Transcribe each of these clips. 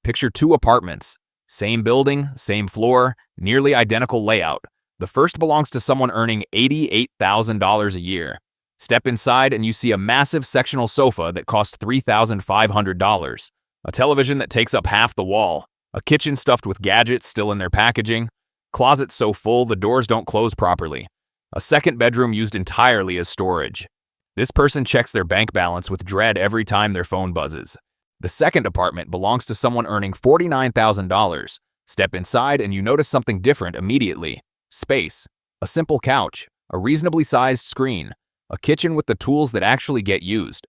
Picture two apartments. Same building, same floor, nearly identical layout. The first belongs to someone earning $88,000 a year. Step inside and you see a massive sectional sofa that costs $3,500, a television that takes up half the wall, a kitchen stuffed with gadgets still in their packaging, closets so full the doors don't close properly, a second bedroom used entirely as storage. This person checks their bank balance with dread every time their phone buzzes. The second apartment belongs to someone earning $49,000. Step inside and you notice something different immediately. Space, a simple couch, a reasonably sized screen, a kitchen with the tools that actually get used,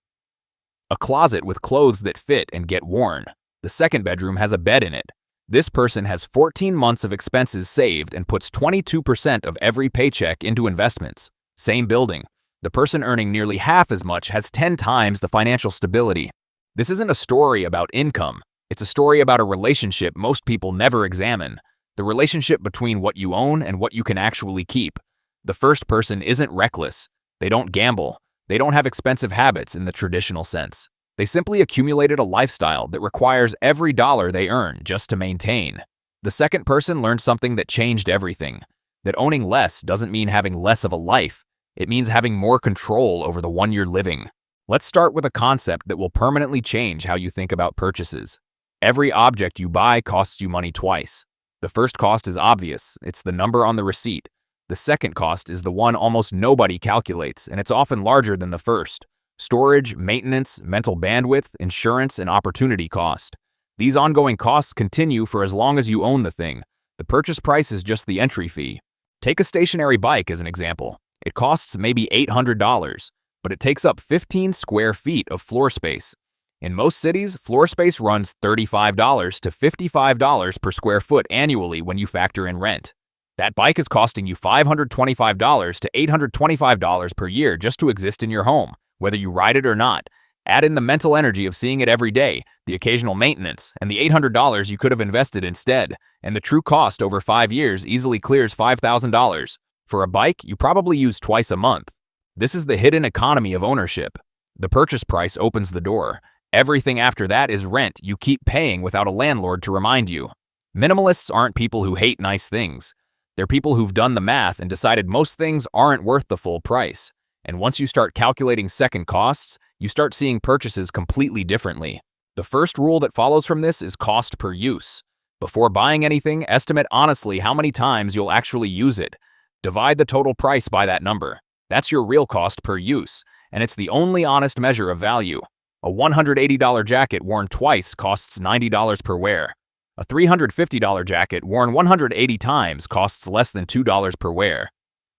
a closet with clothes that fit and get worn. The second bedroom has a bed in it. This person has 14 months of expenses saved and puts 22% of every paycheck into investments. Same building. The person earning nearly half as much has 10 times the financial stability. This isn't a story about income. It's a story about a relationship most people never examine. The relationship between what you own and what you can actually keep. The first person isn't reckless. They don't gamble. They don't have expensive habits in the traditional sense. They simply accumulated a lifestyle that requires every dollar they earn just to maintain. The second person learned something that changed everything. That owning less doesn't mean having less of a life. It means having more control over the one you're living. Let's start with a concept that will permanently change how you think about purchases. Every object you buy costs you money twice. The first cost is obvious. It's the number on the receipt. The second cost is the one almost nobody calculates, and it's often larger than the first. Storage, maintenance, mental bandwidth, insurance, and opportunity cost. These ongoing costs continue for as long as you own the thing. The purchase price is just the entry fee. Take a stationary bike as an example. It costs maybe $800, but it takes up 15 square feet of floor space. In most cities, floor space runs $35 to $55 per square foot annually when you factor in rent. That bike is costing you $525 to $825 per year just to exist in your home, whether you ride it or not. Add in the mental energy of seeing it every day, the occasional maintenance, and the $800 you could have invested instead, and the true cost over 5 years easily clears $5,000. For a bike, you probably use twice a month. This is the hidden economy of ownership. The purchase price opens the door. Everything after that is rent you keep paying without a landlord to remind you. Minimalists aren't people who hate nice things. They're people who've done the math and decided most things aren't worth the full price. And once you start calculating second costs, you start seeing purchases completely differently. The first rule that follows from this is cost per use. Before buying anything, estimate honestly how many times you'll actually use it. Divide the total price by that number. That's your real cost per use, and it's the only honest measure of value. A $180 jacket worn twice costs $90 per wear. A $350 jacket worn 180 times costs less than $2 per wear.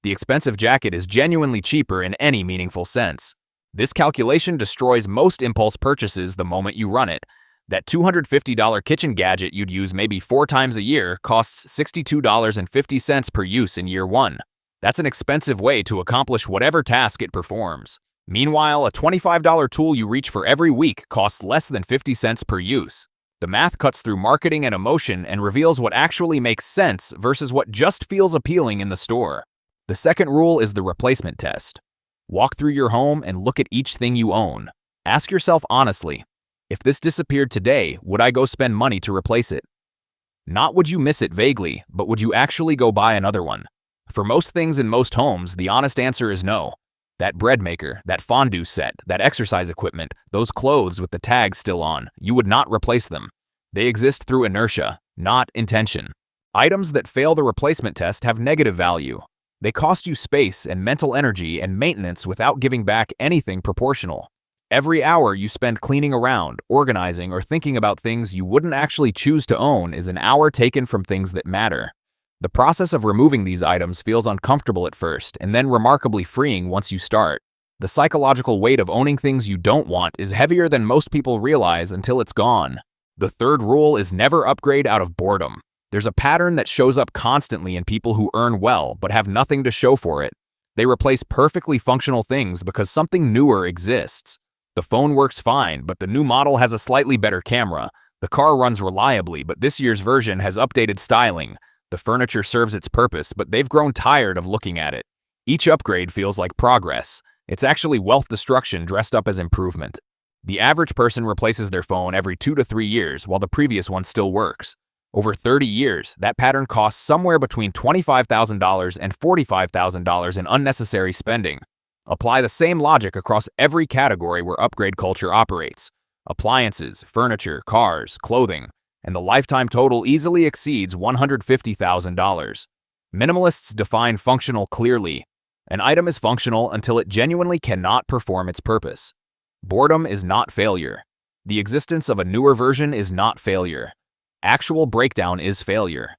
The expensive jacket is genuinely cheaper in any meaningful sense. This calculation destroys most impulse purchases the moment you run it. That $250 kitchen gadget you'd use maybe 4 times a year costs $62.50 per use in year 1. That's an expensive way to accomplish whatever task it performs. Meanwhile, a $25 tool you reach for every week costs less than 50 cents per use. The math cuts through marketing and emotion and reveals what actually makes sense versus what just feels appealing in the store. The second rule is the replacement test. Walk through your home and look at each thing you own. Ask yourself honestly, if this disappeared today, would I go spend money to replace it? Not would you miss it vaguely, but would you actually go buy another one? For most things in most homes, the honest answer is no. That bread maker, that fondue set, that exercise equipment, those clothes with the tags still on, you would not replace them. They exist through inertia, not intention. Items that fail the replacement test have negative value. They cost you space and mental energy and maintenance without giving back anything proportional. Every hour you spend cleaning around, organizing, or thinking about things you wouldn't actually choose to own is an hour taken from things that matter. The process of removing these items feels uncomfortable at first and then remarkably freeing once you start. The psychological weight of owning things you don't want is heavier than most people realize until it's gone. The third rule is never upgrade out of boredom. There's a pattern that shows up constantly in people who earn well but have nothing to show for it. They replace perfectly functional things because something newer exists. The phone works fine, but the new model has a slightly better camera. The car runs reliably, but this year's version has updated styling. The furniture serves its purpose, but they've grown tired of looking at it. Each upgrade feels like progress. It's actually wealth destruction dressed up as improvement. The average person replaces their phone every 2 to 3 years while the previous one still works. Over 30 years, that pattern costs somewhere between $25,000 and $45,000 in unnecessary spending. Apply the same logic across every category where upgrade culture operates. Appliances, furniture, cars, clothing, and the lifetime total easily exceeds $150,000. Minimalists define functional clearly. An item is functional until it genuinely cannot perform its purpose. Boredom is not failure. The existence of a newer version is not failure. Actual breakdown is failure.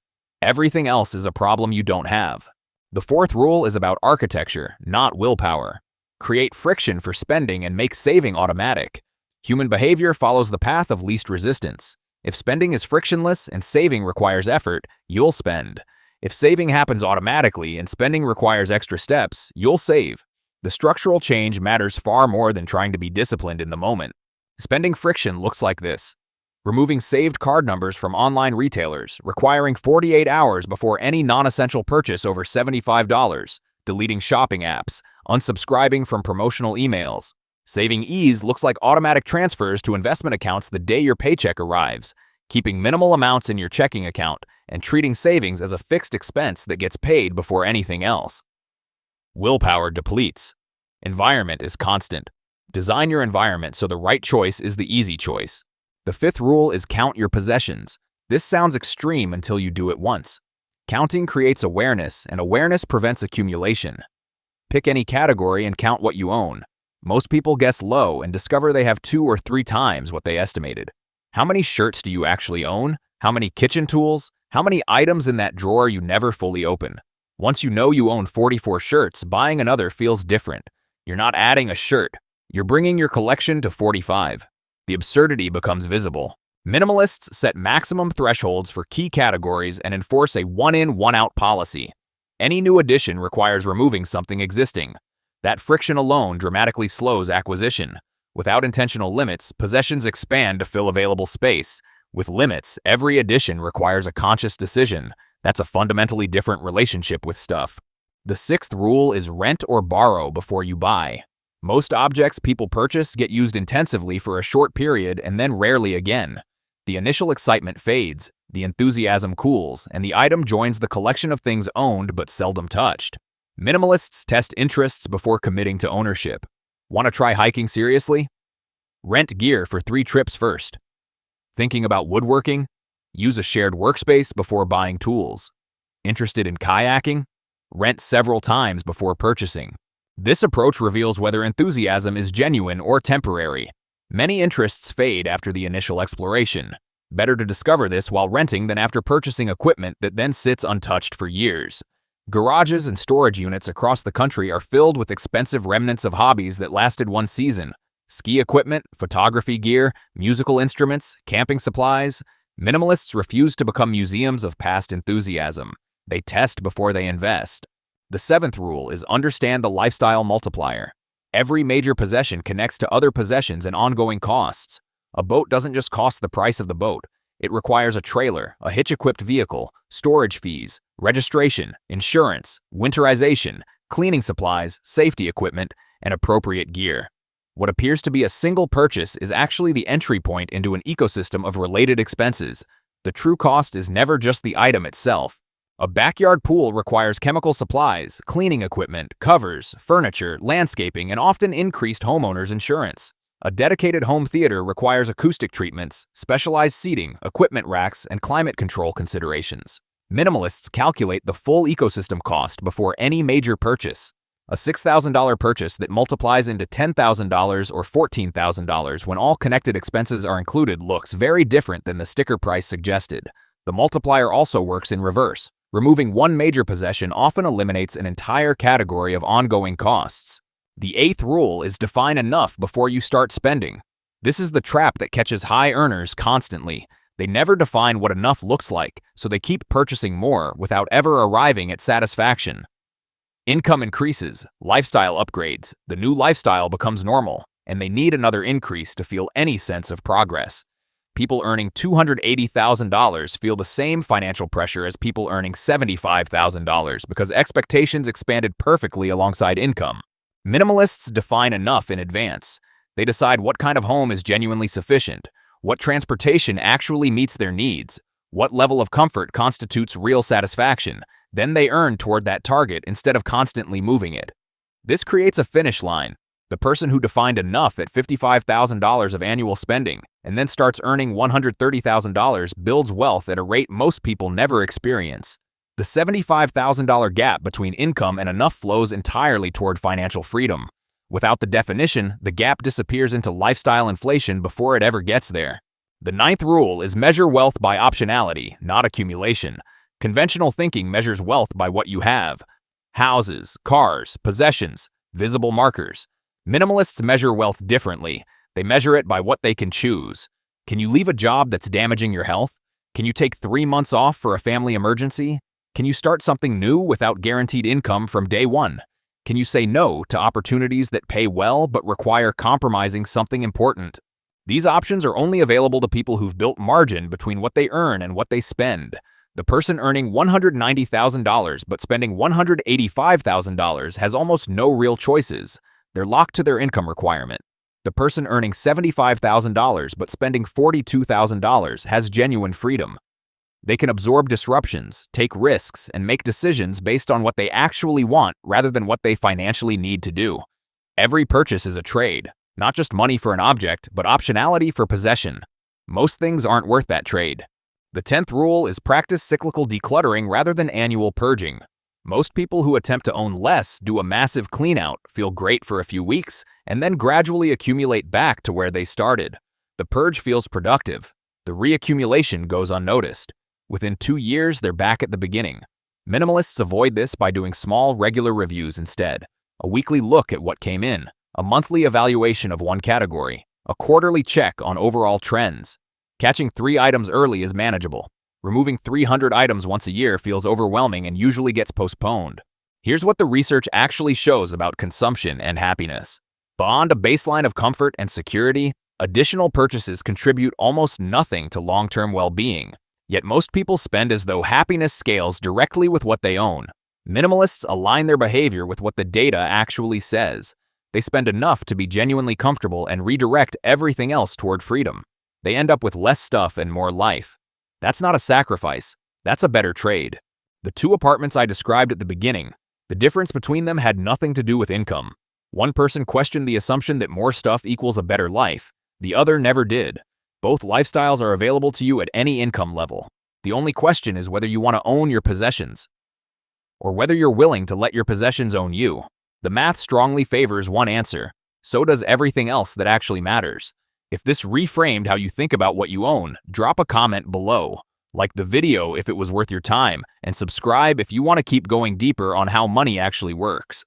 Everything else is a problem you don't have. The fourth rule is about architecture, not willpower. Create friction for spending and make saving automatic. Human behavior follows the path of least resistance. If spending is frictionless and saving requires effort, you'll spend. If saving happens automatically and spending requires extra steps, you'll save. The structural change matters far more than trying to be disciplined in the moment. Spending friction looks like this. Removing saved card numbers from online retailers, requiring 48 hours before any non-essential purchase over $75, deleting shopping apps, unsubscribing from promotional emails. Saving ease looks like automatic transfers to investment accounts the day your paycheck arrives, keeping minimal amounts in your checking account, and treating savings as a fixed expense that gets paid before anything else. Willpower depletes. Environment is constant. Design your environment so the right choice is the easy choice. The fifth rule is count your possessions. This sounds extreme until you do it once. Counting creates awareness, and awareness prevents accumulation. Pick any category and count what you own. Most people guess low and discover they have 2 or 3 times what they estimated. How many shirts do you actually own? How many kitchen tools? How many items in that drawer you never fully open? Once you know you own 44 shirts, buying another feels different. You're not adding a shirt. You're bringing your collection to 45. The absurdity becomes visible. Minimalists set maximum thresholds for key categories and enforce a one-in, one-out policy. Any new addition requires removing something existing. That friction alone dramatically slows acquisition. Without intentional limits, possessions expand to fill available space. With limits, every addition requires a conscious decision. That's a fundamentally different relationship with stuff. The sixth rule is rent or borrow before you buy. Most objects people purchase get used intensively for a short period and then rarely again. The initial excitement fades, the enthusiasm cools, and the item joins the collection of things owned but seldom touched. Minimalists test interests before committing to ownership. Want to try hiking seriously? Rent gear for 3 trips first. Thinking about woodworking? Use a shared workspace before buying tools. Interested in kayaking? Rent several times before purchasing. This approach reveals whether enthusiasm is genuine or temporary. Many interests fade after the initial exploration. Better to discover this while renting than after purchasing equipment that then sits untouched for years. Garages and storage units across the country are filled with expensive remnants of hobbies that lasted one season. Ski equipment, photography gear, musical instruments, camping supplies. Minimalists refuse to become museums of past enthusiasm. They test before they invest. The seventh rule is understand the lifestyle multiplier. Every major possession connects to other possessions and ongoing costs. A boat doesn't just cost the price of the boat. It requires a trailer, a hitch-equipped vehicle, storage fees, registration, insurance, winterization, cleaning supplies, safety equipment, and appropriate gear. What appears to be a single purchase is actually the entry point into an ecosystem of related expenses. The true cost is never just the item itself. A backyard pool requires chemical supplies, cleaning equipment, covers, furniture, landscaping, and often increased homeowner's insurance. A dedicated home theater requires acoustic treatments, specialized seating, equipment racks, and climate control considerations. Minimalists calculate the full ecosystem cost before any major purchase. A $6,000 purchase that multiplies into $10,000 or $14,000 when all connected expenses are included looks very different than the sticker price suggested. The multiplier also works in reverse. Removing one major possession often eliminates an entire category of ongoing costs. The eighth rule is define enough before you start spending. This is the trap that catches high earners constantly. They never define what enough looks like, so they keep purchasing more without ever arriving at satisfaction. Income increases, lifestyle upgrades, the new lifestyle becomes normal, and they need another increase to feel any sense of progress. People earning $280,000 feel the same financial pressure as people earning $75,000 because expectations expanded perfectly alongside income. Minimalists define enough in advance. They decide what kind of home is genuinely sufficient, what transportation actually meets their needs, what level of comfort constitutes real satisfaction. Then they earn toward that target instead of constantly moving it. This creates a finish line. The person who defined enough at $55,000 of annual spending and then starts earning $130,000 builds wealth at a rate most people never experience. The $75,000 gap between income and enough flows entirely toward financial freedom. Without the definition, the gap disappears into lifestyle inflation before it ever gets there. The ninth rule is measure wealth by optionality, not accumulation. Conventional thinking measures wealth by what you have: houses, cars, possessions, visible markers. Minimalists measure wealth differently. They measure it by what they can choose. Can you leave a job that's damaging your health? Can you take 3 months off for a family emergency? Can you start something new without guaranteed income from day one? Can you say no to opportunities that pay well but require compromising something important? These options are only available to people who've built margin between what they earn and what they spend. The person earning $190,000 but spending $185,000 has almost no real choices. They're locked to their income requirement. The person earning $75,000 but spending $42,000 has genuine freedom. They can absorb disruptions, take risks, and make decisions based on what they actually want rather than what they financially need to do. Every purchase is a trade, not just money for an object, but optionality for possession. Most things aren't worth that trade. The 10th rule is practice cyclical decluttering rather than annual purging. Most people who attempt to own less do a massive clean-out, feel great for a few weeks, and then gradually accumulate back to where they started. The purge feels productive. The reaccumulation goes unnoticed. Within 2 years, they're back at the beginning. Minimalists avoid this by doing small, regular reviews instead. A weekly look at what came in, a monthly evaluation of one category, a quarterly check on overall trends. Catching 3 items early is manageable. Removing 300 items once a year feels overwhelming and usually gets postponed. Here's what the research actually shows about consumption and happiness. Beyond a baseline of comfort and security, additional purchases contribute almost nothing to long-term well-being. Yet most people spend as though happiness scales directly with what they own. Minimalists align their behavior with what the data actually says. They spend enough to be genuinely comfortable and redirect everything else toward freedom. They end up with less stuff and more life. That's not a sacrifice. That's a better trade. The 2 apartments I described at the beginning, the difference between them had nothing to do with income. One person questioned the assumption that more stuff equals a better life. The other never did. Both lifestyles are available to you at any income level. The only question is whether you want to own your possessions, or whether you're willing to let your possessions own you. The math strongly favors one answer. So does everything else that actually matters. If this reframed how you think about what you own, drop a comment below. Like the video if it was worth your time, and subscribe if you want to keep going deeper on how money actually works.